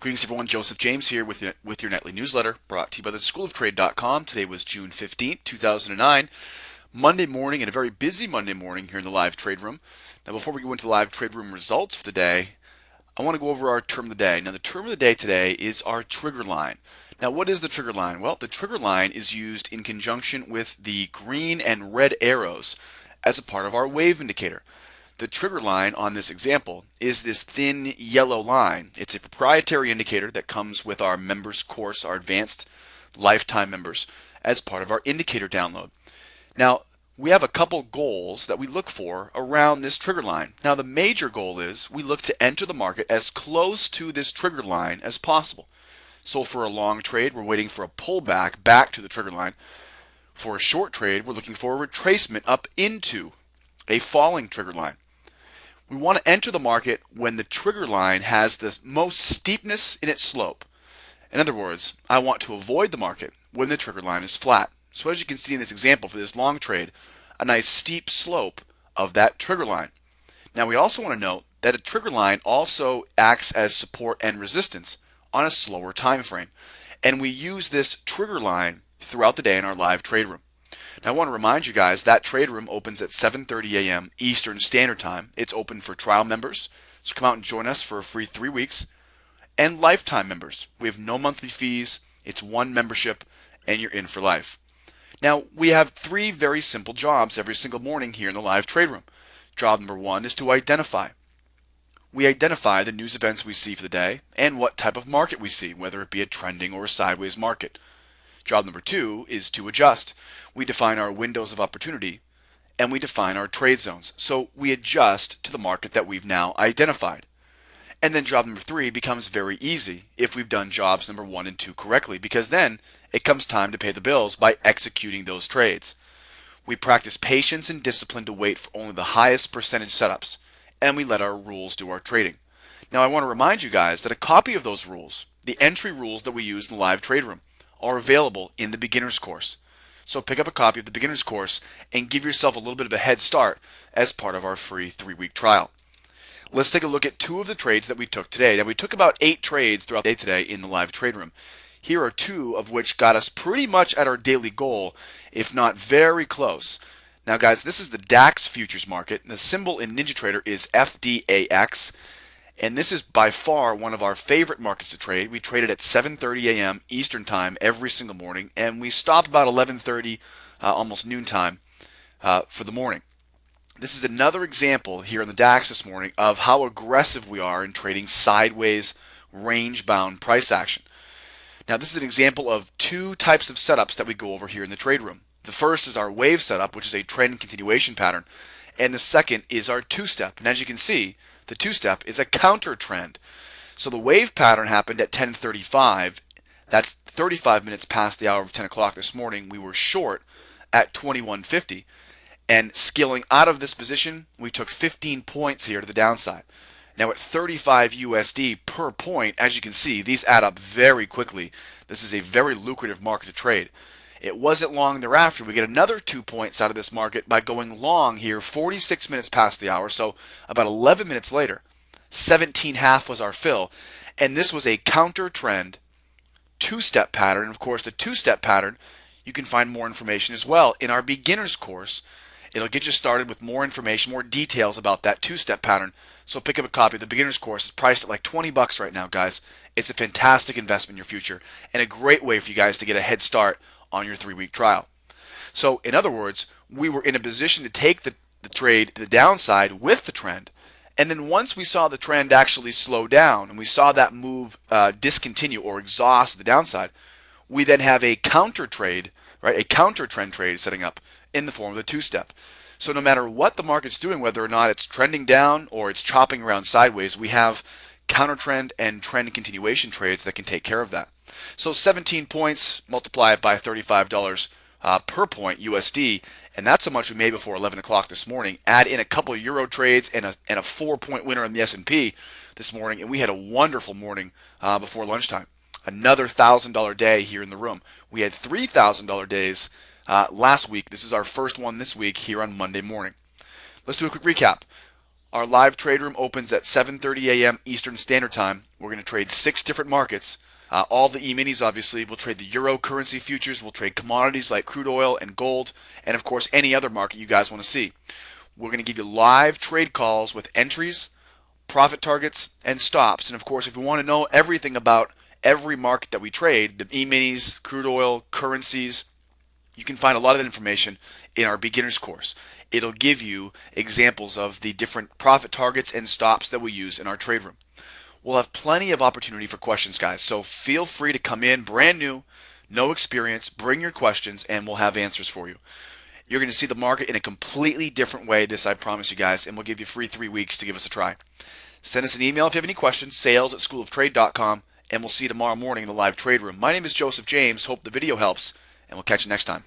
Greetings everyone, Joseph James here with your nightly newsletter brought to you by the schooloftrade.com. Today was June 15th, 2009, Monday morning, and a very busy Monday morning here in the live trade room. Now before we go into the live trade room results for the day, I want to go over our term of the day. Now the term of the day today is our trigger line. Now what is the trigger line? Well, the trigger line is used in conjunction with the green and red arrows as a part of our wave indicator. The trigger line on this example is this thin yellow line. It's a proprietary indicator that comes with our members course, our advanced lifetime members, as part of our indicator download. Now, we have a couple goals that we look for around this trigger line. Now, the major goal is we look to enter the market as close to this trigger line as possible. So for a long trade, we're waiting for a pullback back to the trigger line. For a short trade, we're looking for a retracement up into a falling trigger line. We want to enter the market when the trigger line has the most steepness in its slope. In other words, I want to avoid the market when the trigger line is flat. So as you can see in this example for this long trade, a nice steep slope of that trigger line. Now we also want to note that a trigger line also acts as support and resistance on a slower time frame. And we use this trigger line throughout the day in our live trade room. Now I want to remind you guys that trade room opens at 7:30 a.m. Eastern Standard Time. It's open for trial members, so come out and join us for a free 3 weeks. And lifetime members. We have no monthly fees. It's one membership and you're in for life. Now we have three very simple jobs every single morning here in the live trade room. Job number one is to identify. We identify the news events we see for the day and what type of market we see, whether it be a trending or a sideways market. Job number two is to adjust. We define our windows of opportunity and we define our trade zones. So we adjust to the market that we've now identified. And then job number three becomes very easy if we've done jobs number one and two correctly, because then it comes time to pay the bills by executing those trades. We practice patience and discipline to wait for only the highest percentage setups, and we let our rules do our trading. Now I want to remind you guys that a copy of those rules, the entry rules that we use in the live trade room, are available in the beginner's course. So pick up a copy of the beginner's course and give yourself a little bit of a head start as part of our free 3-week trial. Let's take a look at two of the trades that we took today. Now we took about 8 trades throughout the day today in the live trade room. Here are 2 of which got us pretty much at our daily goal, if not very close. Now guys, this is the DAX futures market. The symbol in NinjaTrader is FDAX. And this is by far one of our favorite markets to trade. We trade it at 7:30 a.m. Eastern Time every single morning, and we stop about 11:30, almost noontime, for the morning. This is another example here in the DAX this morning of how aggressive we are in trading sideways, range-bound price action. Now this is an example of 2 types of setups that we go over here in the trade room. The first is our wave setup, which is a trend continuation pattern, and the second is our 2-step. And as you can see, the 2-step is a counter trend. So the wave pattern happened at 10:35. That's 35 minutes past the hour of 10 o'clock this morning. We were short at 21.50. And scaling out of this position, we took 15 points here to the downside. Now at 35 USD per point, as you can see, these add up very quickly. This is a very lucrative market to trade. It wasn't long thereafter. We get another 2 points out of this market by going long here 46 minutes past the hour. So about 11 minutes later, 17.5 was our fill. And this was a counter trend 2-step pattern. And of course, the 2-step pattern, you can find more information as well in our beginner's course. It'll get you started with more information, more details about that 2-step pattern. So pick up a copy of the beginner's course. It's priced at like 20 bucks right now, guys. It's a fantastic investment in your future and a great way for you guys to get a head start on your 3-week trial. So in other words, we were in a position to take the trade to the downside with the trend. And then once we saw the trend actually slow down and we saw that move discontinue or exhaust the downside, we then have a counter trade, right? A counter trend trade setting up in the form of the 2-step. So no matter what the market's doing, whether or not it's trending down or it's chopping around sideways, we have counter trend and trend continuation trades that can take care of that. So 17 points, multiply it by $35 per point USD, and that's how much we made before 11 o'clock this morning. Add in a couple of euro trades and a 4-point winner in the S&P this morning, and we had a wonderful morning before lunchtime. Another $1,000 day here in the room. We had $3,000 days last week. This is our first one this week here on Monday morning. Let's do a quick recap. Our live trade room opens at 7:30 a.m. Eastern Standard Time. We're going to trade 6 different markets. All the E-minis, obviously. We'll trade the euro currency futures. We'll trade commodities like crude oil and gold. And, of course, any other market you guys want to see. We're going to give you live trade calls with entries, profit targets, and stops. And, of course, if you want to know everything about every market that we trade, the E-minis, crude oil, currencies, you can find a lot of that information in our beginner's course. It'll give you examples of the different profit targets and stops that we use in our trade room. We'll have plenty of opportunity for questions, guys, so feel free to come in brand new, no experience, bring your questions, and we'll have answers for you. You're going to see the market in a completely different way, this I promise you guys, and we'll give you free 3 weeks to give us a try. Send us an email if you have any questions, sales@schooloftrade.com, and we'll see you tomorrow morning in the live trade room. My name is Joseph James. Hope the video helps, and we'll catch you next time.